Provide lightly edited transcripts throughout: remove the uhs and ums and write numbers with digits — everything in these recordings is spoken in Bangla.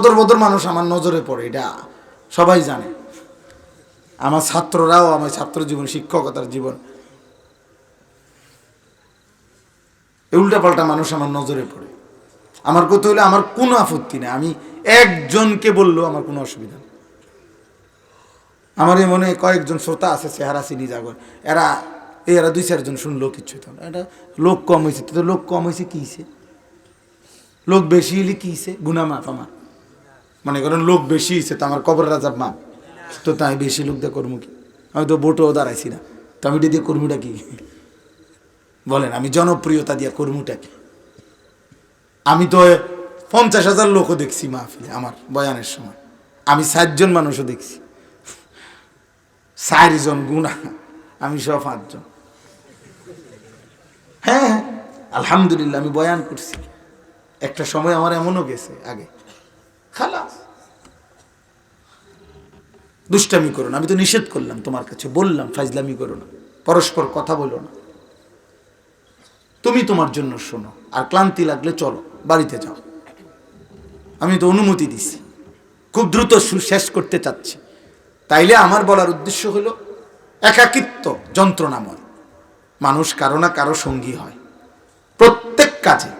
সদর বদর মানুষ আমার নজরে পড়ে, এটা সবাই জানে। আমার ছাত্ররাও, আমার ছাত্র জীবন, শিক্ষকতার জীবন, উল্টাপাল্টা মানুষ আমার নজরে পড়ে। আমার কথা হলে আমার কোনো আপত্তি নেই, আমি একজনকে বললেও আমার কোনো অসুবিধা নেই। আমার এই মনে কয়েকজন শ্রোতা আছে, চেহারা চিনি জাগর, এরা 2-4 জন শুনলো কিচ্ছু তো, এটা লোক কম হয়েছে। তো লোক কম হয়েছে কী হয়েছে? লোক বেশি হলে কী হয়েছে? গুনাহ মাফ আমার। মনে করেন লোক বেশি হয়েছে তো আমার কবর রাজাব মাপ, তো তাই বেশি লোক দিয়ে কর্ম কি? আমি তো ভোটও দাঁড়াইছি না, তো আমি এটা দিয়ে কর্মীটা কি বলেন? আমি জনপ্রিয়তা দিয়ে কর্মীটা কি? আমি তো 50,000 লোকও দেখছি মাহফিলে আমার বয়ানের সময়, আমি 7 জন মানুষও দেখছি, 4 জন গুনাহ, আমি সব 5 জন। হ্যাঁ আলহামদুলিল্লাহ আমি বয়ান করছি। একটা সময় আমার এমনও গেছে আগে, খালাস দুষ্টামি করো না, আমি তো নিষেধ করলাম তোমার কাছে, বললাম ফাজলামি করো না, পরস্পর কথা বলো না, তুমি তোমার জন্য শোনো, আর ক্লান্তি লাগলে চলো বাড়িতে যাও। আমি তো অনুমতি দিছি, খুব দ্রুত শেষ করতে চাচ্ছি। তাইলে আমার বলার উদ্দেশ্য হলো একাকিত্ব যন্ত্রণাময়। মানুষ কারো না কারো সঙ্গী হয়, প্রত্যেক কাজে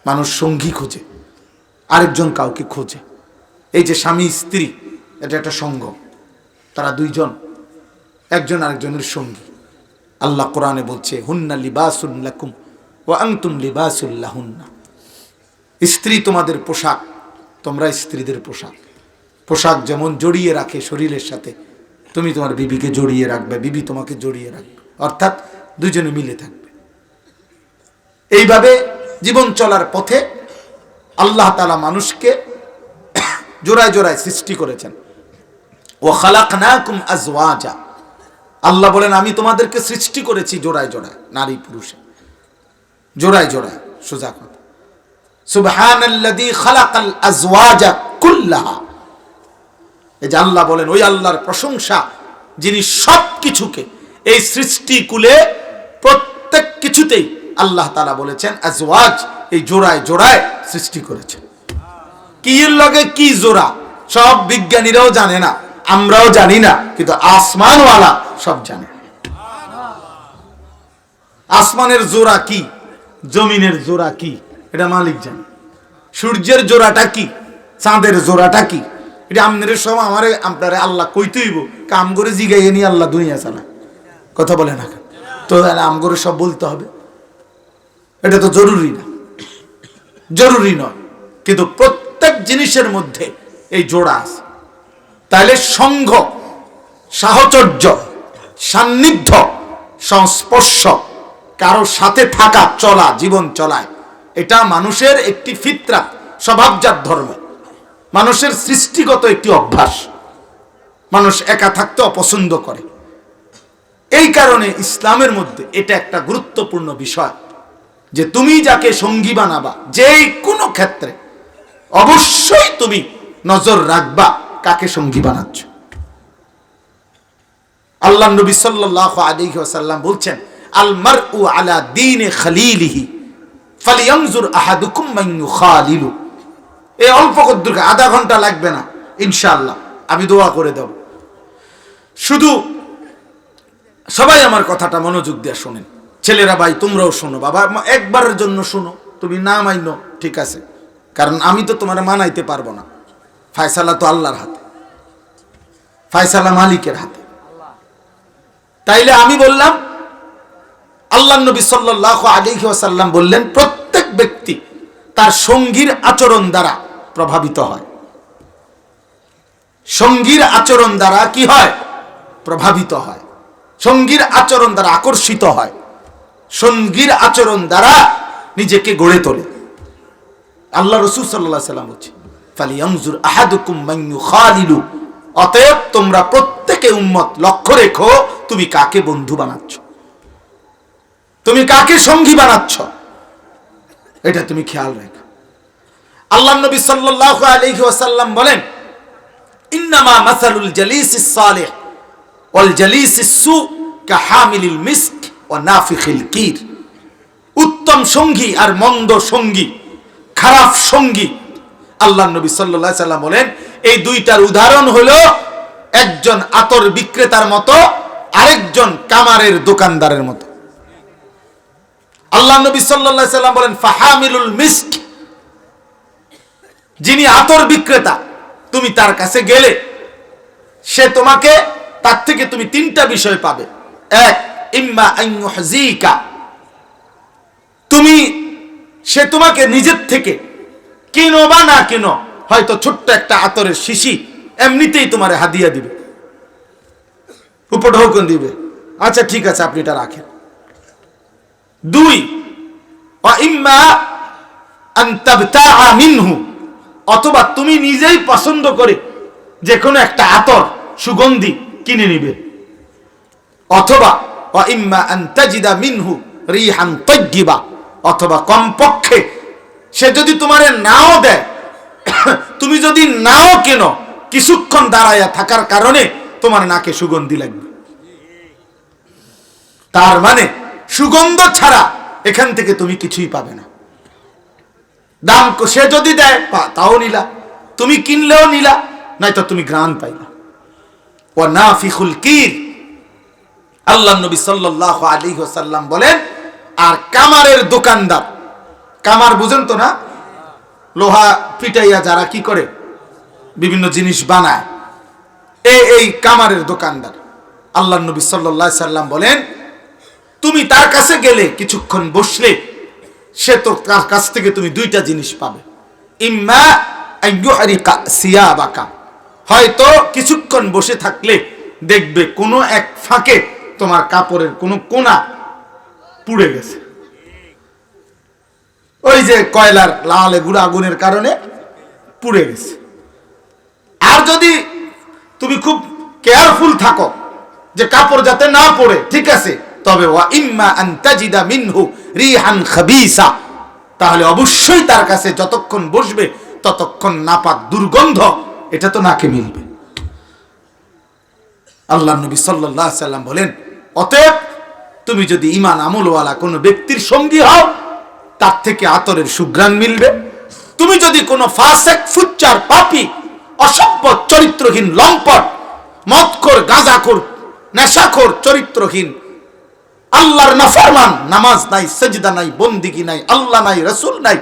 মানুষ সঙ্গী খোঁজে, আরেকজন কাউকে খোঁজে। এই যে স্বামী স্ত্রী, এটা একটা সঙ্গ, তারা 2 জন একজন আরেকজনের সঙ্গী। আল্লাহ কোরআনে বলছে হুন্না লিবাসুল লাকুম ওয়া আনতুম লিবাসুল লাহুন্না। স্ত্রী তোমাদের পোশাক, তোমরা স্ত্রীদের পোশাক। পোশাক যেমন জড়িয়ে রাখে শরীরের সাথে, তুমি তোমার বিবিকে জড়িয়ে রাখবে, বিবি তোমাকে জড়িয়ে রাখবে, অর্থাৎ 2 জনে মিলে থাকবে। এইভাবে জীবন চলার পথে আল্লাহ তাআলা মানুষকে জোড়ায় জোড়ায় সৃষ্টি করেছেন। ওয়া খালাকনাকুম আজওয়াজা, আল্লাহ বলেন আমি তোমাদেরকে সৃষ্টি করেছি জোড়ায় জোড়ায়, নারী পুরুষে জোড়ায় জোড়ায়। সোজা কথা, সুবহানাল্লাযী খালাকাল আজওয়াজা কুল্লাহা। এই যে আল্লাহ বলেন, ওই আল্লাহর প্রশংসা যিনি সব কিছুকে এই সৃষ্টি কুলে প্রত্যেক কিছুতেই আল্লাহ তাআলা বলেছেন আজওয়াজ, এই জোড়ায় জোড়ায় সৃষ্টি করেছেন। কি এর লগে কি জোড়া সব বিজ্ঞানীরাও জানে না, আমরাও জানি না, কিন্তু আসমানওয়ালা সব জানে। আসমানের জোড়া কি, জমিনের জোড়া কি, এটা মালিক জানে। সূর্যের জোড়াটা কি, চাঁদের জোড়াটা কি, এটা আমাদের সব আমারে আপনারে আল্লাহ কইতেইব, কাম করে জিগাইয়ে নিয়ে আল্লাহ দুনিয়া চালায়। কথা বলে না তো, আম করে সব বলতে হবে? এটা তো জরুরি না, জরুরি নয়, কিন্তু প্রত্যেক জিনিসের মধ্যে এই জোড়া আছে। তাহলে সঙ্গ, সাহচর্য, সান্নিধ্য, সংস্পর্শ, কারো সাথে থাকা, চলা, জীবন চলায়, এটা মানুষের একটি ফিতরাত, স্বভাবজাত ধর্ম, মানুষের সৃষ্টিগত একটি অভ্যাস। মানুষ একা থাকতে অপছন্দ করে। এই কারণে ইসলামের মধ্যে এটা একটা গুরুত্বপূর্ণ বিষয় যে তুমি যাকে সঙ্গী বানাবা, যেই কোনো ক্ষেত্রে অবশ্যই তুমি নজর রাখবা কাকে সঙ্গী বানাচ্ছ। আল্লাহ নবী সাল্লাল্লাহু আলাইহি ওয়াসাল্লাম বলছেন আল মারউ আলা দীনি খালিলিহি ফালিয়ানজুর আহাদুকুম মান ইউখালিলু। এই অল্প কদ্দুর, আধা ঘন্টা লাগবে না ইনশাআল্লাহ, আমি দোয়া করে দেব। শুধু সবাই আমার কথাটা মনোযোগ দিয়ে শোনেন, ছেলেরা ভাই তোমরাও শোনো, বাবা একবারের জন্য শোনো, তুমি না মাইনো ঠিক আছে, কারণ আমি তো তোমার মানাইতে পারবো না, ফয়সালা তো আল্লাহর হাতে, ফয়সালা মালিকের হাতে। তাইলে আমি বললাম, আল্লাহ নবী সাল্লাল্লাহু আলাইহি ওয়াসাল্লাম বললেন প্রত্যেক ব্যক্তি তার সঙ্গীর আচরণ দ্বারা প্রভাবিত হয়। সঙ্গীর আচরণ দ্বারা কি হয়? প্রভাবিত হয়। সঙ্গীর আচরণ দ্বারা আকর্ষিত হয়, সঙ্গীর আচরণ দ্বারা নিজেকে গড়ে তোলে। আল্লাহ রাসূল সাল্লাল্লাহু আলাইহি ওয়াসাল্লাম বলেছেন ফালিয়ানজুর আহাদুকুম মান ইউখালিলু। অতএব তোমরা প্রত্যেকে উম্মত লক্ষ্য রেখো তুমি কাকে বন্ধু বানাচ্ছ, তুমি কাকে সঙ্গী বানাচ্ছ, এটা তুমি খেয়াল রেখো। আল্লাহ নবী সাল্লাল্লাহু আলাইহি ওয়াসাল্লাম বলেন ইন্নামা মাসালুল জালিসিস সালিহ ওয়াল জালিসিস সু কাহামিলিল মিস্ক ওয়া নাফিখিল কির। উত্তম সঙ্গী আর মন্দ সঙ্গী, খারাপ সঙ্গী আল্লাহ নবী সাল্লাল্লাহু আলাইহি সাল্লাম বলেন এই দুইটার উদাহরণ হলো একজন আতর বিক্রেতার মতো, আরেকজন কামারের দোকানদারের মতো। আল্লাহ নবী সাল্লাল্লাহু আলাইহি সাল্লাম বলেন ফাহামিলুল মিস্ক, যিনি আতর বিক্রেতা, তুমি তার কাছে গেলে সে তোমাকে, তার থেকে তুমি তিনটা বিষয় পাবে। এক, ইম্মা আন ইউহজিকা, সে তোমাকে নিজের থেকে কিনো বা না কিনো, হয়তো ছোট্ট একটা আতরের শিশি এমনিতেই তোমারে হাদিয়া দিবে, উপঢৌকন দিবে, আচ্ছা ঠিক আছে আপনি এটা রাখেন। দুই, ওয়া ইম্মা আন তাবতাআ মিনহু, অথবা তুমি নিজেই পছন্দ করে যে কোনো একটা আতর সুগন্ধি কিনে নিবে। অথবা ওয়া ইম্মা আন তাজিদা মিনহু রিহান তাইয়্যিবা, অথবা কমপক্ষে সে যদি তোমারে নাও দেয়, তুমি যদি নাও কেনো, কিছুক্ষণ দাঁড়ায়া থাকার কারণে তোমার নাকে সুগন্ধি লাগবে। তার মানে সুগন্ধ ছাড়া এখান থেকে তুমি কিছুই পাবে না। দাম সে যদি দেয় তাও নিলা, তুমি কিনলেও নিলা, নয়তো তুমি ঘ্রাণ পাইলা। ওয়া নাফিখুল কির, আল্লাহ নবী সাল্লাল্লাহু আলাইহি ওয়াসাল্লাম বলেন, আর কামারের দোকানদার, কামার বুঝেন তো না, লোহা পিটাইয়া যারা কি করে বিভিন্ন জিনিস বানায়, এই কামারের দোকানদার, আল্লাহ নবী সাল্লাল্লাহু আলাইহি সাল্লাম বলেন তুমি তার কাছে গেলে কিছুক্ষণ বসলে সে তো তার কাছ থেকে তুমি দুইটা জিনিস পাবে। ইম্মা আন ইউহরিকা সিয়াবাকা, হয়তো কিছুক্ষণ বসে থাকলে দেখবে কোনো এক ফাঁকে তোমার কাপড়ের কোনো কোনা পুড়ে গেছে, ওই যে কয়লার লাল গুঁড়া আগুনের কারণে পুড়ে গেছে। আর যদি তুমি খুব কেয়ারফুল থাকো যে কাপড় যাতে না পড়ে, ঠিক আছে, তবে ওয়া ইম্মা আন তাজিদা মিনহু রিহান খাবিসা, তাহলে অবশ্যই তার কাছে যতক্ষণ বসবে ততক্ষণ নাপাক দুর্গন্ধ এটা তো নাকে মিলবে। আল্লাহ নবী সাল্লাল্লাহু আলাইহি সাল্লাম বলেন অতএব তুমি যদি ঈমান আমলওয়ালা কোনো ব্যক্তির সঙ্গী হও, তার থেকে আতরের সুঘ্রাণ মিলবে। তুমি যদি কোনো ফাসিক, ফুচ্চার, পাপী, অসভ্য, চরিত্রহীন, লম্পট, মদখোর, গাঁজাখোর, নেশাখোর, চরিত্রহীন, আল্লাহর নাফরমান, নামাজ নাই, সেজদা নাই, বন্দিগি নাই, আল্লাহ নাই, রাসূল নাই,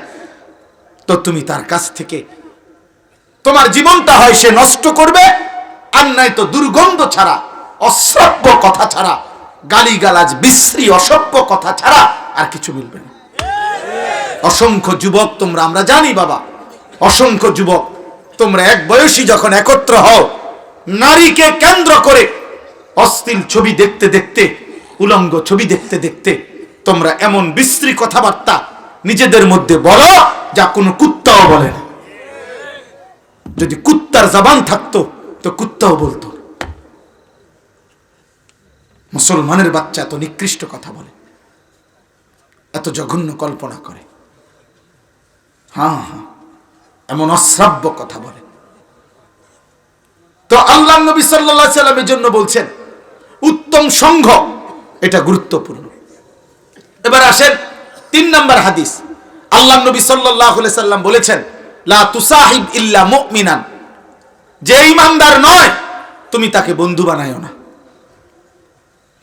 তো তুমি তার কাছ থেকে তোমার জীবনটা হয় সে নষ্ট করবে, আর নাই তো দুর্গন্ধ ছাড়া, অশ্রাব্য কথা ছাড়া, গালিগালাজ, বিশ্রী, অসভ্য কথা ছাড়া আর কিছু মিলবে না। অসংখ্য যুবক তোমরা, আমরা জানি বাবা, অসংখ্য যুবক তোমরা এক বয়সী যখন একত্র হও, নারীকে কেন্দ্র করে অশ্লীল ছবি দেখতে দেখতে, উলঙ্গ ছবি দেখতে দেখতে তোমরা এমন বিশ্রী কথাবার্তা নিজেদের মধ্যে বলো যা কোনো কুত্তাও বলে না। যদি কুত্তার জবান থাকতো তো কুত্তাও বলতো। মুসলমানের বাচ্চা এত নিকৃষ্ট কথা বলে, এত জঘন্য কল্পনা করে, হ্যাঁ হ্যাঁ, এমন অশ্রাব্য কথা বলে। তো আল্লাহ নবী সাল্লাল্লাহু আলাইহি সাল্লামের জন্য বলছেন উত্তম সংঘ এটা গুরুত্বপূর্ণ। এবার আসেন 3 নম্বর হাদিস। আল্লাহ নবী সাল্লাল্লাহু আলাইহি সাল্লাম বলেছেন লা তুসাহিব ইল্লা মুমিনান, যে ঈমানদার নয় তুমি তাকে বন্ধু বানায়ো না।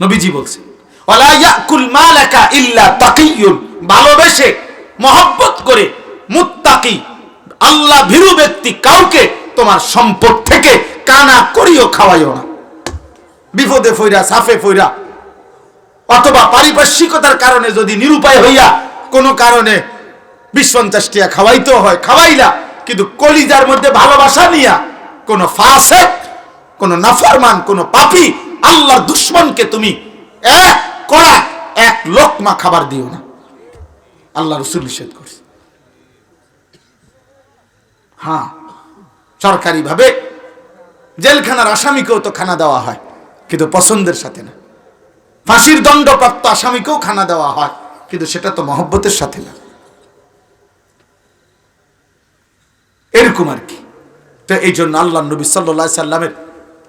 নবীজি বলছেন ওয়ালা ইয়াকুল মালাকা ইল্লা তাকিয়ুন, ভালোবেসে মহব্বত করে মুত্তাকি আল্লাহ ভীরু ব্যক্তি কাউকে তোমার সম্পদ থেকে কানা করিও খাওয়াইও না। বিপদে ফইরা, সাফে ফইরা, অথবা পারিপার্শ্বিকতার কারণে যদি নিরুপায় হইয়া কোনো কারণে 20-50 টাকা খাওয়াইতেও হয়, খাওয়াইলা, কিন্তু কলিজার মধ্যে ভালোবাসা নিয়া কোন ফাসিক, কোন নাফরমান, কোন পাপী, আল্লাহর দুশমনকে তুমি এক লোকমা খাবার দিও না। আল্লাহ রাসূল নিষেধ করেছে। হ্যাঁ, সরকারি ভাবে জেলখানার আসামিকেও তো খানা দেওয়া হয়, কিন্তু পছন্দের সাথে না। ফাঁসির দণ্ডপ্রাপ্ত আসামিকেও খানা দেওয়া হয়, কিন্তু সেটা তো মহব্বতের সাথে না। এরকম আর কি। তো এই জন্য আল্লাহ নবী সাল্লাল্লাহু আলাইহি সাল্লামের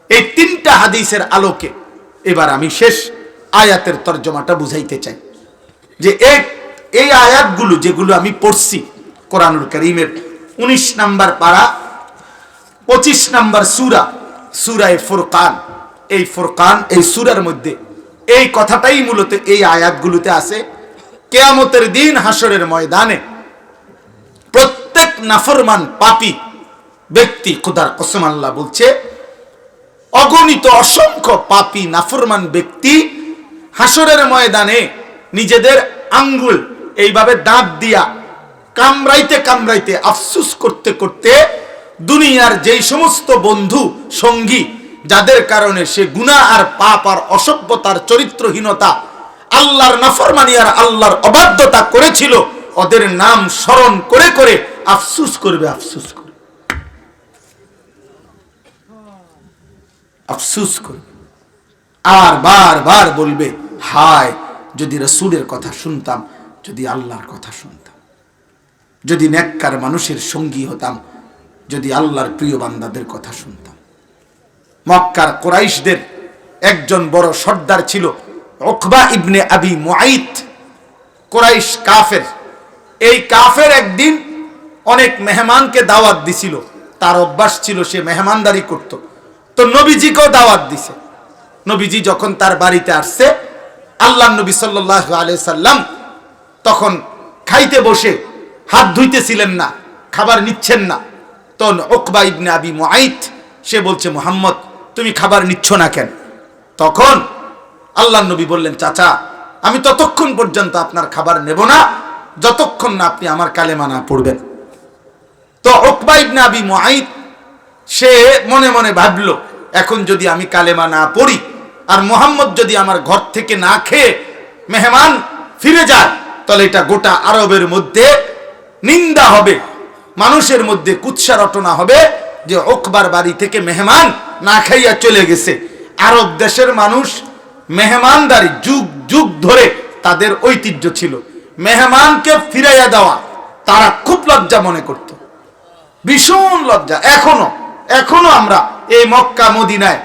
এই 3টা হাদিসের আলোকে এবার আমি শেষ আয়াতের তরজমাটা বুঝাইতে চাই যে এই আয়াতগুলো যেগুলো আমি পড়ছি কোরআনুল কারীমের 19 নাম্বার পারা 25 নাম্বার সূরা, সূরায়ে ফুরকান। এই ফুরকান, এই সূরার মধ্যে এই কথাটাই মূলত এই আয়াতগুলোতে আছে। কিয়ামতের দিন হাসরের ময়দানে প্রত্যেক নাফরমান পাপী ব্যক্তি, খোদার কসম আল্লাহ বলছে, অগণিত অসংখ্য পাপী নাফরমান ব্যক্তি হাসরের ময়দানে নিজেদের আঙ্গুল এইভাবে দাঁত দিয়া কামড়াইতে কামড়াইতে আফসুস করতে করতে দুনিয়ার যেই সমস্ত বন্ধু সঙ্গী যাদের কারণে সে গুনাহ আর পাপ আর অসভ্যতার চরিত্রহীনতা, আল্লাহর নাফরমানি আর আল্লাহর অবাধ্যতা করেছিল, ওদের নাম স্মরণ করে করে আফসুস করবে, আফসুস করবে, আফসুস করবে, আর বারবার বলবে, হায় যদি রাসূলের কথা শুনতাম, যদি আল্লাহর কথা শুনতাম, যদি নেককার মানুষের সঙ্গী হতাম, যদি আল্লাহর প্রিয় বান্দাদের কথা শুনতাম। মক্কার কুরাইশদের একজন বড় সর্দার ছিল উকবা ইবনে আবি মুআইত, কুরাইশ কাফের। এই কাফের একদিন অনেক মেহমানকে দাওয়াত দিছিল, তার অভ্যাস ছিল সে মেহমানদারি করত। তো নবীজিকেও দাওয়াত দিছে। নবীজি যখন তার বাড়িতে আসছে, আল্লাহ নবী সাল্লাল্লাহু আলাইহি সাল্লাম তখন খাইতে বসে হাত ধুইতেছিলেন না, খাবার নিচ্ছেন না। তখন উকবা ইবনে আবি মুআইত সে বলছে, মুহাম্মদ তুমি খাবার নিচ্ছ না কেন? তখন আল্লাহ নবী বললেন, চাচা আমি ততক্ষণ পর্যন্ত আপনার খাবার নেব না যতক্ষণ না আপনি আমার কালেমা না পড়বেন। তো উকবা ইবনে আবি মুআইত সে মনে মনে ভাবলো, এখন যদি আমি কালেমা না পড়ি আর মুহাম্মদ যদি আমার ঘর থেকে না খেয়ে মেহমান ফিরে যায়, তাহলে এটা গোটা আরবের মধ্যে নিন্দা হবে, মানুষের মধ্যে কুৎসা রটনা হবে যে উকবার বাড়ি থেকে মেহমান না খাইয়া চলে গেছে। আরব দেশের মানুষ মেহমানদারি যুগ যুগ ধরে তাদের ঐতিহ্য ছিল, মেহমানকে ফিরাইয়া দেওয়া তারা খুব লজ্জা মনে করত, ভীষণ লজ্জা। এখনো আমরা এই মক্কা মদিনায়,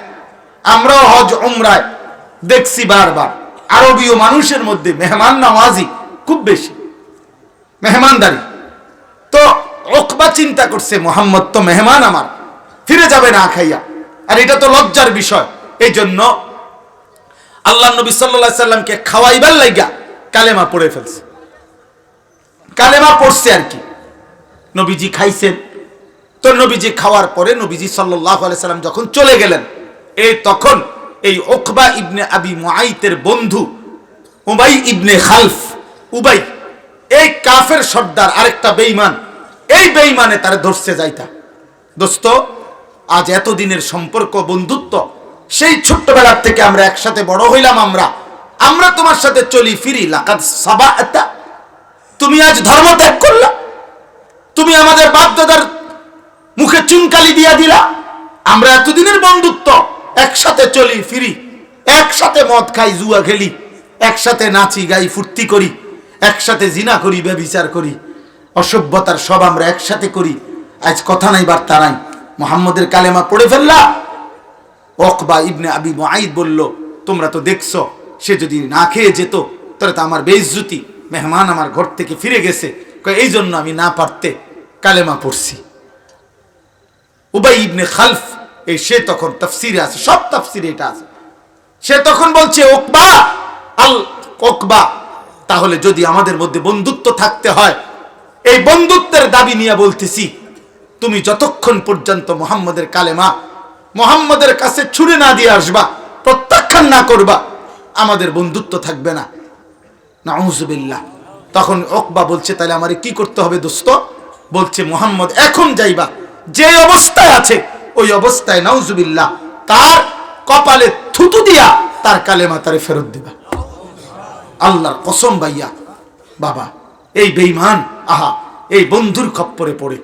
আমরাও হজ উমরায় দেখছি বারবার আরবীয় মানুষের মধ্যে মেহমান নওয়াজি খুব বেশি, মেহমানদারি। তো উকবা চিন্তা করছে, মুহাম্মদ তো মেহমান আমার, ফিরে যাবে না খাইয়া, আর এটা তো লজ্জার বিষয়। এই জন্য আল্লাহ নবী সাল্লাল্লাহু আলাইহি সাল্লামকে খাওয়াইবার লাইগা কালেমা পড়ে ফেলছে, কালেমা পড়ছে আর কি। নবীজি খাইছেন। তো নবীজি খাওয়ার পরে নবীজি সাল্লাল্লাহু আলাইহি সাল্লাম যখন চলে গেলেন, তখন এই উকবা ইবনে আবি মুআইতের বন্ধু উবাই ইবনে খালফ, উবাই এই কাফের সর্দার আরেকটা বেঈমান, এই বেঈমানে তারে ধরছে যাইতা, দোস্ত আজ এতদিনের সম্পর্ক বন্ধুত্ব, সেই ছোট্টবেলার থেকে আমরা একসাথে বড় হইলাম, আমরা তোমার সাথে চলি ফিরি, লাকাদ সাবাআতা, তুমি আজ ধর্ম ত্যাগ করলা, তুমি আমাদের বাপ দাদার মুখে চুনকালি দিয়া দিলা। আমরা এতদিনের বন্ধুত্ব, একসাথে চলি ফিরি, একসাথে মদ খাই, জুয়া খেলি, একসাথে নাচি গাই, ফুর্তি করি, একসাথে জিনা করি, ব্যভিচার করি, অসভ্যতার সব আমরা একসাথে করি। আজ কথা নাই বার্তা নাই, মুহাম্মদের কালেমা পড়ে ফেললা। উকবা ইবনে আবি মুআইত বলল, তোমরা তো দেখছো, সে যদি না খেয়ে যেত তাহলে তো আমার বেইজ্জতি, মেহমান আমার ঘর থেকে ফিরে গেছে, এই জন্য আমি না পারতে কালেমা পড়ছি। উবাই ইবনে খালফ সে তখন তাফসিরে আছে, সব তাফসিরে এটা আছে, সে তখন বলছে, উকবা তাহলে যদি আমাদের মধ্যে বন্ধুত্ব থাকতে হয়, এই বন্ধুত্বের দাবি নিয়ে বলতেছি, তুমি যতক্ষণ পর্যন্ত মুহাম্মদের কালেমা মুহাম্মদের কাছে ছুড়ে না দিয়ে আসবা, প্রত্যাখ্যান না করবা, আমাদের বন্ধুত্ব থাকবে না। নাউযুবিল্লাহ। তখন উকবা বলছে, তাহলে আমারে কি করতে হবে দোস্ত? বলছে, মুহাম্মদ এখন যাইবা, যে অবস্থায় আছে ওই অবস্থায় নাউযুবিল্লাহ তার কপালে থুতু দিয়া তার কালেমা তারে ফেরত দিবা। আল্লাহর কসম ভাইয়া বাবা, এই বেঈমান আহা এই বন্ধুর খপ্পরে পড়ে,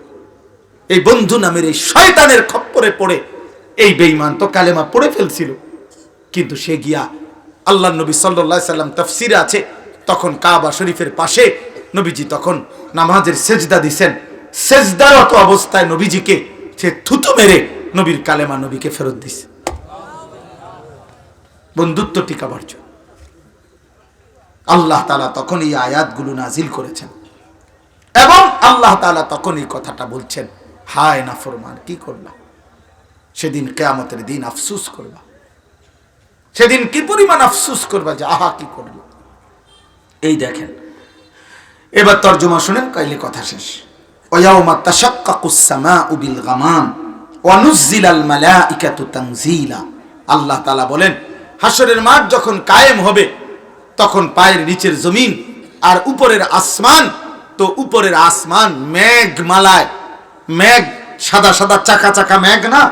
এই বন্ধু নামের এই শয়তানের খপ্পরে পড়ে এই বেঈমান তো কালেমা পড়ে ফেলছিল, কিন্তু সে গিয়া আল্লাহ নবী সাল্লাল্লাহু আলাইহি সাল্লাম তাফসিরে আছে, তখন কাবা শরীফের পাশে নবীজি তখন নামাজের সেজদা দিছেন, সেজদারত অবস্থায় নবীজিকে সে থুতু মেরে নবীর কালেমা নবীকে ফেরত দিছে, বন্ধুত্ব টিকাবার জন্য। আল্লাহ তাআলা তখন এই আয়াতগুলো নাজিল করেছেন। এবং আল্লাহ তাআলা তখন এই কথাটা বলছেন, হায় নাফরমান, কি করলা? সেদিন কিয়ামতের দিন আফসোস করবা। সেদিন কি পরিমাণ আফসোস করবা যে আহা কি করলো। এই দেখেন, এবার তর্জমা শুনেন, কাইলে কথা শেষ। ওয়ায়াউমা তাশাক্কাকুস সামাউ বিল গামাম ওয়া নুজ্জিলাল মালাইকাতু তানজিলা। আল্লাহ তাআলা বলেন, হাসরের মাঠ যখন কায়েম হবে তখন পায়ের নিচের জমিন আর উপরের আসমান, তো উপরের আসমান মেঘমালায়, মেঘ সাদা সাদা চাকা চাকা মেঘ না,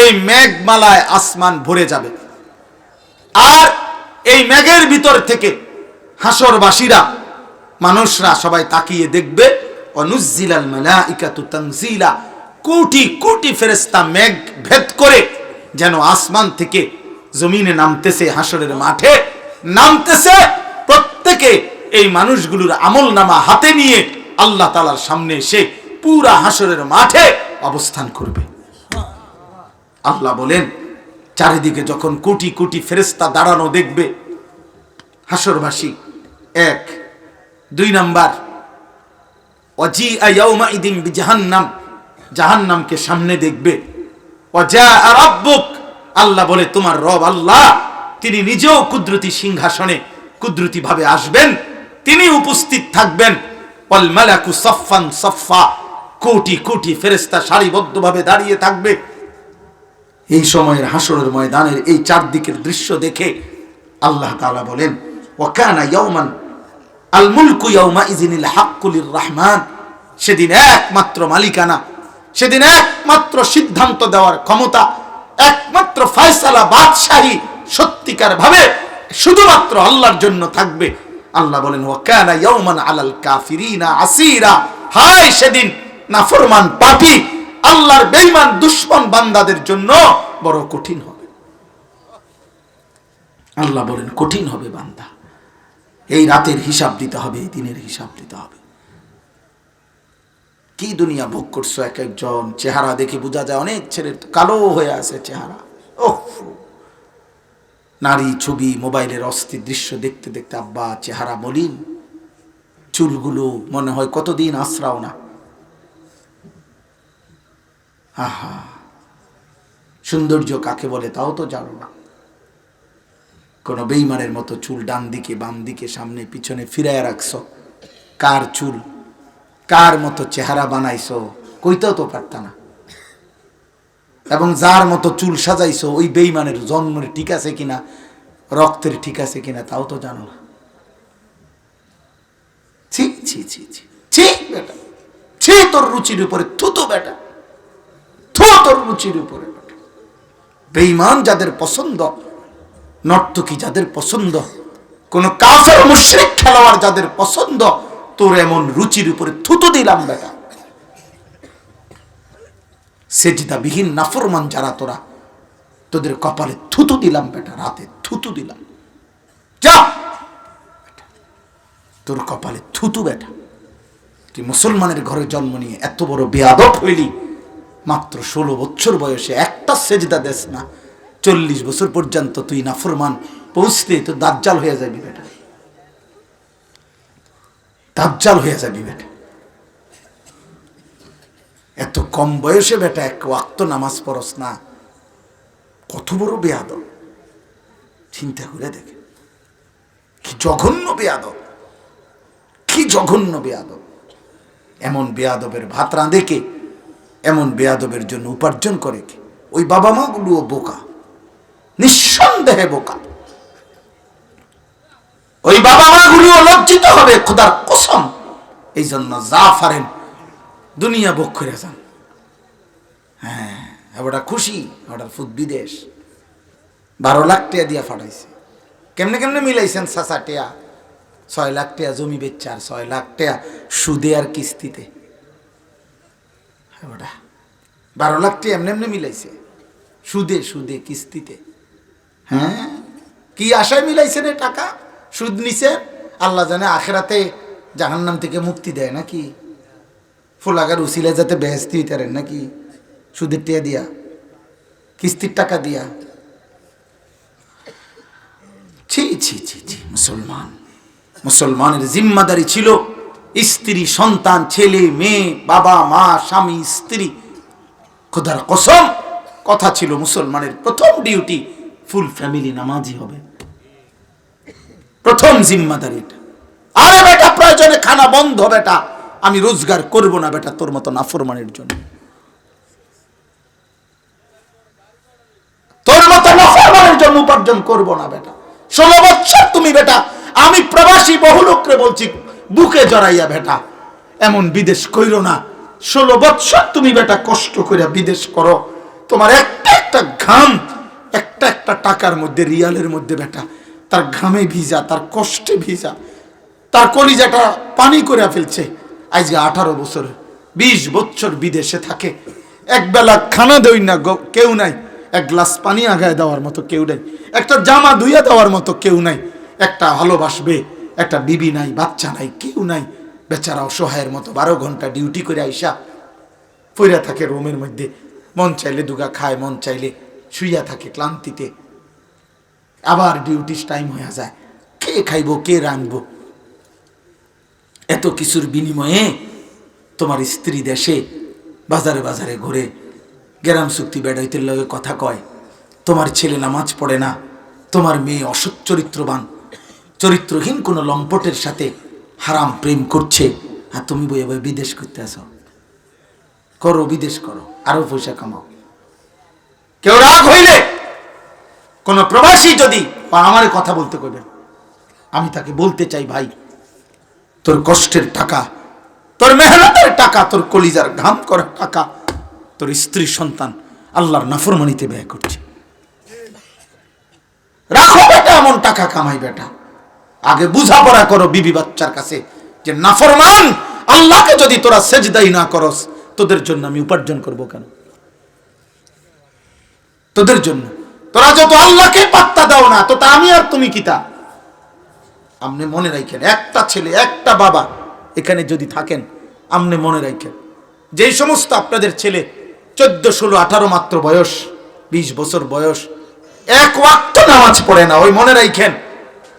এই মেঘমালায় আসমান ভরে যাবে। আর এই মেঘের ভিতর থেকে হাসরবাসীরা, মানুষরা সবাই তাকিয়ে দেখবে, অনুজ্জিলাল মালাইকাতু তানজিলা, কোটি কোটি ফেরেশতা মেঘ ভেদ করে যেন আসমান থেকে জমিনে নামতেছে, হাসরের মাঠে নামতেছে। প্রত্যেকে এই মানুষগুলোর আমলনামা হাতে নিয়ে আল্লাহ তাআলার সামনে এসে পুরা হাসরের মাঠে অবস্থান করবে। আল্লাহ বলেন, চারিদিকে যখন কোটি কোটি ফেরেশতা দাঁড়ানো দেখবে হাসরবাসী, এক। দুই নাম্বার, ওয়াজিআ ইয়াউমাইদিন বিজাহান্নাম, জাহান্নামকে সামনে দেখবে। ওয়াজাআ রাব্বুক, আল্লাহ বলে তোমার রব আল্লাহ তিনি নিজেও কুদরতি সিংহাসনে কুদরতি ভাবে আসবেন, তিনি উপস্থিত থাকবেন। ওয়াল মালাকু সাফফান সাফফা, কোটি কোটি ফেরেশতা সারিবদ্ধভাবে দাঁড়িয়ে থাকবে। এই সময়ের হাসরের ময়দানের এই চারদিকের দৃশ্য দেখে আল্লাহ তাআলা বলেন, ওয়া কানা ইয়াউমান আল মুলকু ইয়াউমাইযিনিল হাক্কু লির রহমান, সেদিন একমাত্র মালিকানা, সেদিন একমাত্র সিদ্ধান্ত দেওয়ার ক্ষমতা, একমাত্র ফয়সালা বাদশাহী সত্যিকার ভাবে শুধুমাত্র আল্লাহর জন্য থাকবে। আল্লাহ বলেন, ওয়া কানা ইয়াউমান আলাল কাফিরিনা আসীরা, হায় সেদিন নাফরমান পাপী আল্লাহর বেঈমান দুশমন বান্দাদের জন্য বড় কঠিন হবে। আল্লাহ বলেন, কঠিন হবে বান্দা, এই রাতের হিসাব দিতে হবে, এই দিনের হিসাব দিতে হবে। কি দুনিয়া ভোগ করছো এক একজন, চেহারা দেখে বোঝা যায় অনেক ছেলের কালো হয়ে আছে চেহারা। ওহ, নারী ছবি, মোবাইলের অস্থির দৃশ্য দেখতে দেখতে আব্বা চেহারা মলিন, চুলগুলো মনে হয় কতদিন আশ্রাও না। আহা, সৌন্দর্য কাকে বলে তাও তো জানো না। কোন বেঈমানের মতো চুল ডান দিকে বাম দিকে সামনে পিছনে ফিরাইয়া রাখছো, কার চুল কার মতো চেহারা বানাইছো কইতেও তো পারতা না। এবং যার মতো চুল সাজাইছো ওই বেঈমানের জন্মের ঠিক আছে কিনা, রক্তের ঠিক আছে কিনা তাও তো জানো না। ছি ছি ছি ছি ছি বেটা, ছি তোর রুচির উপরে থুতো বেটা, থু তোর রুচির উপরে বেটা। বেঈমান যাদের পছন্দ, নর্তকী যাদের পছন্দ, কোন কাফের মুশরিক খেলোয়াড় যাদের পছন্দ, তোর এমন রুচির উপরে থুতু দিলাম বেটা। সেজদাবিহীন নাফরমান যারা তোরা, তোদের কপালে থুতু দিলাম বেটা, রাতে থুতু দিলাম, যা তোর কপালে থুতু বেটা। তুই মুসলমানের ঘরে জন্ম নিয়ে এত বড় বেয়াদব হইলি, মাত্র 16 বছর বয়সে একটা সেজদা দেস না, 40 বছর পর্যন্ত তুই নাফরমান, পৌঁছতে তো দাজ্জাল হয়ে যাবি বেটা, দাজ্জাল হয়ে যাবি বেটা। এত কম বয়সে বেটা এক ওয়াক্ত নামাজ পড়স না, কত বড় বেয়াদব। চিন্তা করে দেখে, কি জঘন্য বেয়াদব, কি জঘন্য বেয়াদব। এমন বেয়াদবের ভাত রাঁধে কে? এমন বেয়াদবের জন্য উপার্জন করে কে? ওই বাবা মা গুলোও বোকা, নিঃসন্দেহে বোকা। ওই বাবা মা গুলিও লজ্জিত হবে খোদার কসম। এই জন্য যা পারেন দুনিয়া ভোগ করে যান। হ্যাঁ, ওটা খুশি, ওটার ফুট বিদেশ 12 লাখ টাকা দিয়া ফাটাইছে। কেমনে কেমনে মিলাইছেন চাচা টেয়া? 6 লাখ টাকা জমি বেচছে আর 6 লাখ টাকা সুদে আর কিস্তিতে। ওটা 12 লাখ টাকা এমনি এমনি মিলাইছে, সুদে সুদে কিস্তিতে। হ্যাঁ, কি আশায় মিলাইছেন এই টাকা? সুদ নিছে, আল্লাহ জানে আখেরাতে জাহান্নাম থেকে মুক্তি দেয় নাকি? ফুলাগার উসিলে যাতে বেহেস্তি হইতে পারেন নাকি? সুদের টাকা দিয়া, কিস্তির টাকা দিয়া। ছি ছি ছি ছি। মুসলমান, মুসলমানের জিম্মাদারি ছিল স্ত্রী সন্তান ছেলে মেয়ে বাবা মা স্বামী স্ত্রী, খোদার কসম কথা ছিল মুসলমানের প্রথম ডিউটি ফুল ফ্যামিলি নামাজি হবে, প্রথম জিম্মাদারি এটা। আরে বেটা প্রয়োজনে খানা বন্ধ বেটা, আমি রোজগার করব না বেটা তোর মতো নাফরমানের জন্য, তোর মতো নাফরমানের জন্য উপার্জন করব না বেটা। 16 বছর তুমি বেটা, আমি প্রবাসী বহু লোকরে বলছি বুকে জড়াইয়া বেটা এমন বিদেশ কইরো না। 16 বছর তুমি বেটা কষ্ট করে বিদেশ করো, তোমার একটা একটা ঘাম একটা একটা টাকার মধ্যে রিয়ালের মধ্যে বেটা তার ঘামে ভিজা, তার কষ্টে ভিজা, তার কলিজাটা পানি করে ফেলছে। আজকে 18 বছর 20 বছর বিদেশে থাকে, একবেলা খানা দেই না কেউ নাই, এক গ্লাস পানি আগায় দেওয়ার মতো কেউ নাই, একটা জামা ধুইয়া দেওয়ার মতো কেউ নাই, একটা ভালোবাসবে একটা বিবি নাই, বাচ্চা নাই, কেউ নাই। বেচারা অসহায়ের মতো 12 ঘন্টা ডিউটি করে আইসা পইরা থাকে রুমের মধ্যে, মন চাইলে দুগা খায়, মন চাইলে শুইয়া থাকে ক্লান্তিতে। আবার ডিউটির টাইম হয়ে যায়, কে খাইবো কে রাঁধবো? এত কিছুর বিনিময়ে তোমার স্ত্রী দেশে বাজারে বাজারে ঘুরে গ্রাম চুক্তি বেড়াইতে লগে কথা কয়, তোমার ছেলে নামাজ পড়ে না, তোমার মেয়ে অসৎ চরিত্রবান চরিত্রহীন কোনো লম্পটের সাথে হারাম প্রেম করছে, আর তুমি বইয়ে বই বিদেশ করতে আসো। করো, বিদেশ করো, আরো পয়সা কামাও। কেউ রাগ হইলে কোন প্রবাসী যদি আমার কথা বলতে কইবেন, আমি তাকে বলতে চাই ভাই তোর কষ্টের টাকা, তোর মেহনতের টাকা, তোর কলিজার ঘাম করা টাকা তোর স্ত্রী সন্তান আল্লাহর নাফরমানিতে ব্যয় করছে। রাখো বেটা এমন টাকা কামাই বেটা, আগে বুঝাপড়া করো বিবি বাচ্চার কাছে যে নাফরমান আল্লাহকে যদি তোরা সেজদাই না করস, তোদের জন্য আমি উপার্জন করব কেন? তোদের জন্য তোরা যত আল্লাহকে পাত্তা দাও না, তো তা আমি আর তুমি কিতা? আপনি মনে রাখেন, একটা ছেলে একটা বাবা এখানে যদি থাকেন, আপনি মনে রাখেন যে সমস্ত আপনাদের ছেলে 14, 16, 18 মাত্র বয়স, 20 বছর বয়স, এক ওয়াক্ত নামাজ পড়ে না, ওই মনে রাখেন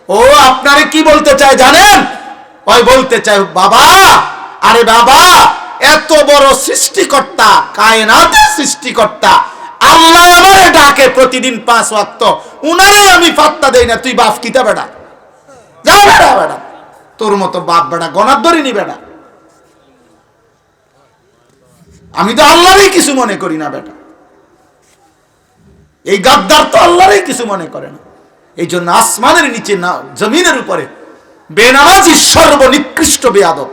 ও আপনারে কি বলতে চায় জানেন? ওই বলতে চায় বাবা, আরে বাবা এত বড় সৃষ্টিকর্তা, কায়নাতের সৃষ্টিকর্তা আল্লাহ আমারে ডাকে প্রতিদিন 5 ওয়াক্ত, উনারে আমি পাত্তা দেই না, তুই বাপ কিতা বেটা? যা বেটা বেটা, তোর মতো বাপ বেটা গনার ধরিনি বেটা। আমি তো আল্লাহরই কিছু মনে করি না বেটা, এই গাদ্দার তো আল্লাহরই কিছু মনে করে না। এই জন্য আসমানের নিচে না জমিনের উপরে বেনামাজি সর্বনিকৃষ্ট বেয়াদব।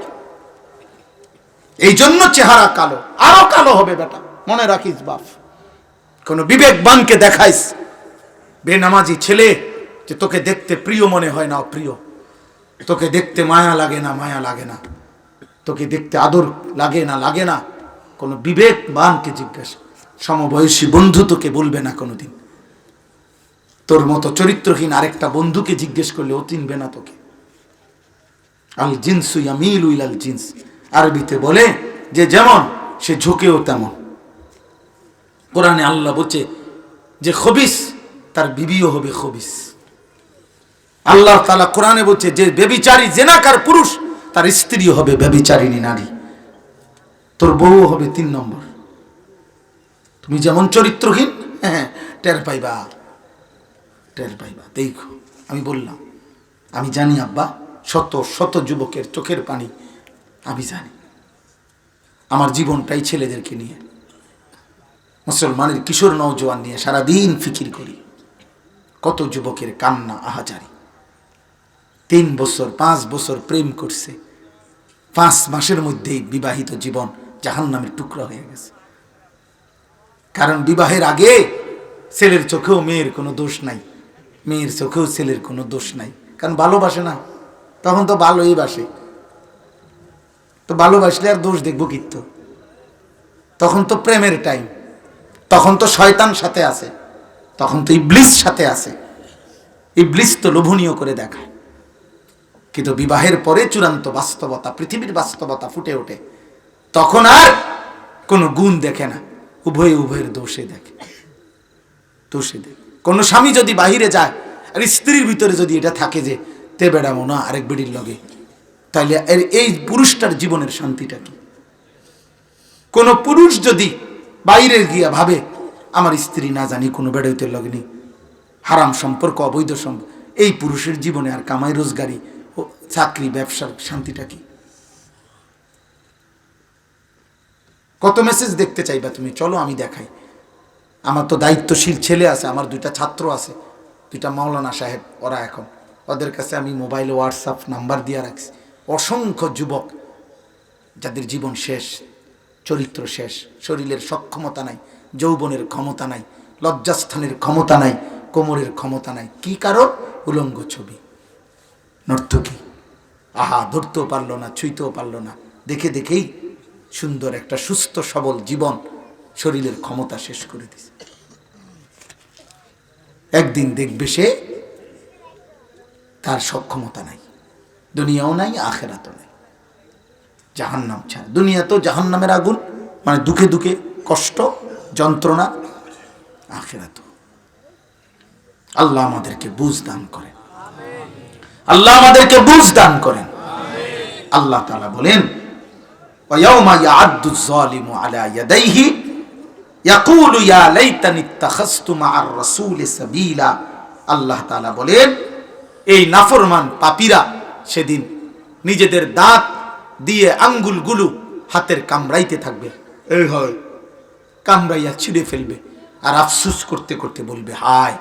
এই জন্য চেহারা কালো, আরো কালো হবে বেটা, মনে রাখিস বাপ। কোন বিবেকবানকে দেখাইস বেনামাজি ছেলে যে তোকে দেখতে প্রিয় মনে হয় না অপ্রিয়, তোকে দেখতে মায়া লাগে না মায়া লাগে না, তোকে দেখতে আদর লাগে না লাগে না, কোন বিবেকবানকে জিজ্ঞাসা, সমবয়সী বন্ধু তোকে বলবে না কোনোদিন। তোর মতো চরিত্রহীন আরেকটা বন্ধুকে জিজ্ঞেস করলে ও চিনবে না তোকে। আল জিনসু ইয়ামিলু ইলাল জিনস, আরবিতে বলে যে যেমন সে ঝুঁকেও তেমন। কোরআনে আল্লাহ বলছে যে খবিস তার বিবিও হবে খবিস। আল্লাহ তাআলা কোরআনে বলছে যে ব্যভিচারী জেনাকার পুরুষ তার স্ত্রীও হবে ব্যভিচারিণী নারী, তোর বউ হবে 3 নম্বর। তুমি যেমন চরিত্রহীন, হ্যাঁ টের পাইবা, টের পাইবা। দেখো আমি বললাম, আমি জানি আব্বা, শত শত যুবকের চোখের পানি আমি জানি, আমার জীবনটাই ছেলেদেরকে নিয়ে, মুসলমানের কিশোর নওজোয়ান নিয়ে সারাদিন ফিকির করি। কত যুবকের কান্না আহাজারি, 3 বছর 5 বছর প্রেম করছে, 5 মাসের মধ্যেই বিবাহিত জীবন জাহান্নামের টুকরা হয়ে গেছে। কারণ বিবাহের আগে ছেলের চোখেও মেয়ের কোনো দোষ নাই, মেয়ের চোখেও ছেলের কোনো দোষ নাই, কারণ ভালোবাসে না, তখন তো ভালোই বাসে, তো ভালোবাসলে আর দোষ দেখবো কিন্তু? তখন তো প্রেমের টাইম, তখন তো শয়তান সাথে আছে, তখন তো ইবলিস সাথে আছে, ইবলিস তো লোভনীয় করে দেখায়। কিন্তু বিবাহের পরে চূড়ান্ত বাস্তবতা, পৃথিবীর বাস্তবতা ফুটে ওঠে, তখন আর কোনো গুণ দেখে না, উভয়ে উভয়ের দোষে দেখে, দোষে দেখে। কোন স্বামী যদি বাহিরে যায় আর স্ত্রীর ভিতরে যদি এটা থাকে যে তে বেড়া মনে আরেক বেড়ির লগে তাইলে এই পুরুষটার জীবনের শান্তিটা কি? কোন পুরুষ যদি বাইরে গিয়া ভাবে আমার স্ত্রী না জানি কোনো বেড়াইতে লগনি, হারাম সম্পর্ক, অবৈধ সম্পর্ক, এই পুরুষের জীবনে আর কামাই রোজগারি ও চাকরি ব্যবসার শান্তিটা কি? কত মেসেজ দেখতে চাইবা তুমি? চলো আমি দেখাই। আমার তো দায়িত্বশীল ছেলে আছে, আমার 2টা ছাত্র আছে, 2টা মাওলানা সাহেব, ওরা এখন ওদের কাছে আমি মোবাইলে হোয়াটসঅ্যাপ নাম্বার দিয়ে রাখছি। অসংখ্য যুবক যাদের জীবন শেষ, চরিত্র শেষ, শরীরের সক্ষমতা নাই, যৌবনের ক্ষমতা নাই, লজ্জাস্থানের ক্ষমতা নাই, কোমরের ক্ষমতা নাই। কি কারণ? উলঙ্গ ছবি, নর্তকী। আহা, ধরতেও পারলো না, ছুঁইতেও পারলো না, দেখে দেখেই সুন্দর একটা সুস্থ সবল জীবন, শরীরের ক্ষমতা শেষ করে দিছে। একদিন দেখবে সে তার সক্ষমতা নাই, দুনিয়াও নাই, আখেরাতও নাই, জাহান্নাম ছাড়া। দুনিয়া তো জাহান্নামের আগুন, মানে দুঃখে দুঃখে কষ্ট যন্ত্রণা, আখেরাত। আল্লাহ আমাদেরকে বুঝ দান করেন, আল্লাহ আমাদেরকে বুঝ দান করেন। আল্লাহ তাআলা বলেন, ওয়ায়াউমা ইয়া'আদ্দু যালিমু আলা ইয়াদাইহি ইয়াকুলু ইয়া লাইতানি ইত্তাখাযতু মা'আর রাসূলি সাবিলা। আল্লাহ তাআলা বলেন, এই নাফরমান পাপীরা সেদিন নিজেদের দাঁত দিয়ে আঙ্গুলগুলো হাতের কামড়াইতে থাকবে, এই হয় কামড়াইয়া ছিঁড়ে ফেলবে, আর আফসোস করতে করতে বলবে, হায়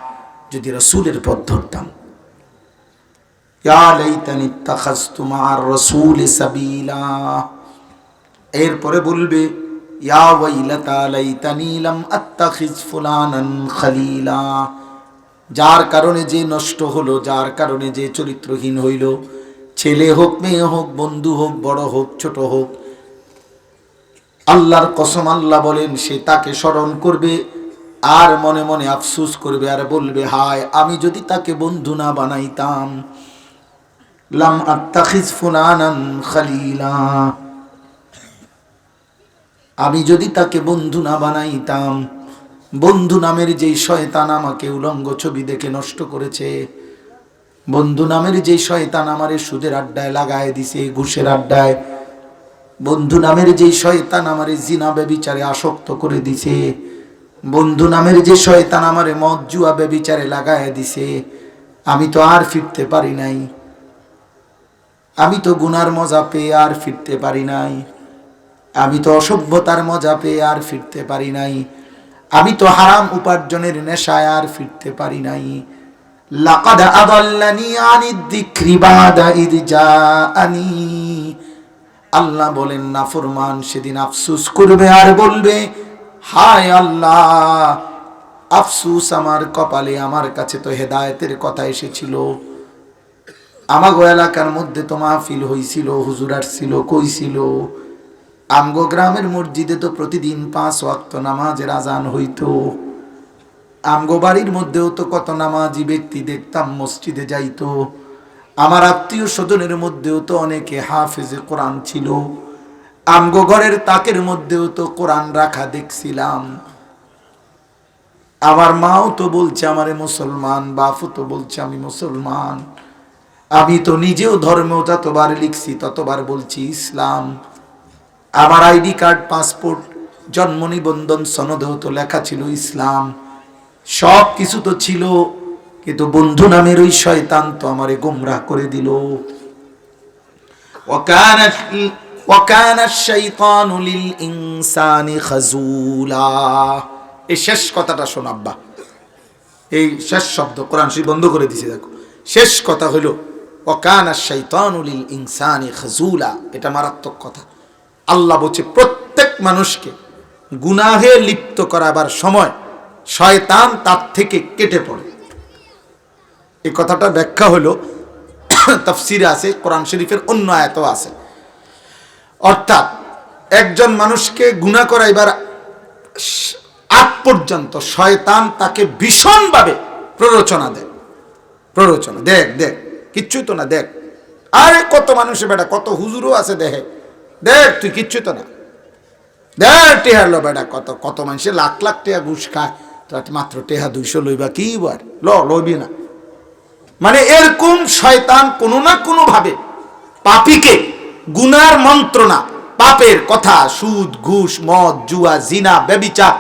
যদি রাসূলের পথ ধরতাম। ইয়া লাইতানি ইত্তাখাযতু মা'আর রাসূলি সাবিলা। এরপরে বলবে, ইয়া ওয়াইলাতা লাইতানি লাম আত্তাখিজ ফুলানান খলিলা। যার কারণে যে নষ্ট হলো, যার কারণে যে চরিত্রহীন হইল, ছেলে হোক, মেয়ে হোক, বন্ধু হোক, বড় হোক, ছোট হোক, আল্লাহর কসম আল্লাহ বলেন, সে তাকে স্মরণ করবে আর মনে মনে আফসোস করবে আর বলবে, হায় আমি যদি তাকে বন্ধু না বানাইতাম। লাম আত্তাখিজ ফুলানান খলিলা, আমি যদি তাকে বন্ধু না বানাইতাম। বন্ধু নামের যেই শয়তান আমাকে উলঙ্গ ছবি দেখে নষ্ট করেছে, বন্ধু নামের যেই শয়তান আমারে সুদের আড্ডায় লাগায় দিছে, ঘুষের আড্ডায়, বন্ধু নামের যেই শয়তান আমারে জিনা ব্যভিচারে আসক্ত করে দিছে, বন্ধু নামের যে শয়তান আমারে মদ জুয়া ব্যভিচারে লাগায় দিছে, আমি তো আর ফিরতে পারি নাই, আমি তো গুনার মজা পেয়ে আর ফিরতে পারি নাই, আমি তো অসভ্যতার মজা পেয়ে আর ফিরতে পারি নাই, আমি তো হারাম উপার্জনের নেশায় আর ফিরতে পারি নাই। লাকাদ আদাল্লানি আনিদ যিকরি বাদা ইয জাআনি। আল্লাহ বলেন, নাফরমান সেদিন আফসোস করবে আর বলবে, হায় আল্লাহ, আফসোস আমার কপালে, আমার কাছে তো হেদায়েতের কথা এসেছিল, আমাগো এলাকার মধ্যে তো মাহফিল হইছিল, হুজুর আসছিল, কইছিল, আমগো গ্রামের মসজিদে তো প্রতিদিন 5 ওয়াক্ত নামাজের আজান হইতো, আমগো বাড়ির মধ্যেও তো কত নামাজি ব্যক্তি দেখতাম মসজিদে যাইতো, আমার আত্মীয় স্বজনের মধ্যেও তো অনেকে হাফেজে কোরআন ছিল, আমগো ঘরের তাকের মধ্যেও তো কোরআন রাখা দেখছিলাম, আমার মাও তো বলছে আমারে মুসলমান, বাপু তো বলছে আমি মুসলমান, আমি তো নিজেও ধর্ম যতবার লিখছি ততবার বলছি ইসলাম, আমার আইডি কার্ড, পাসপোর্ট, জন্ম নিবন্ধন সনদেও তো লেখা ছিল ইসলাম, সব কিছু তো ছিল, কিন্তু বন্ধু নামের ওই শয়তান তো আমারে গোমরাহ করে দিল। ওয়াকানা শাইতানু লিল ইনসানি খাজুলা। এই শেষ কথাটা শোন আব্বা, এই শেষ শব্দ কোরআন শরীফ বন্ধ করে দিছে, দেখো শেষ কথা হলো ওয়াকানা শাইতানু লিল ইনসানি খাজুলা। এটা মারাত্মক কথা। আল্লাহ বলছে, প্রত্যেক মানুষকে গুনাহে লিপ্ত করাবার সময় শয়তান তার থেকে কেটে পড়ে। এই কথাটা ব্যাখ্যা হলো তাফসিরে আছে, কোরআন শরীফের অন্য আয়াতও আছে। অর্থাৎ একজন মানুষকে গুনাহ করাইবার আগ পর্যন্ত শয়তান তাকে ভীষণভাবে প্ররোচনা দেয়। প্ররোচনা, দেখ দেখ কিচ্ছুই তো না, দেখ আরে কত মানুষে বেটা, কত হুজুরও আছে, দেখে দেখ তুই কিচ্ছু তো না, দেখ টেহা লো বেটা, কত কত মানুষে লাখ লাখ টেহা ঘুষ খায়, তো মাত্র টেহা 200 লইবা কি বার, লইবি না। মানে এরকম শয়তান কোনো না কোনো ভাবে পাপীকে গুনার মন্ত্রণা, পাপের কথা, সুদ, ঘুষ, মদ, জুয়া, জিনা, ব্যভিচার,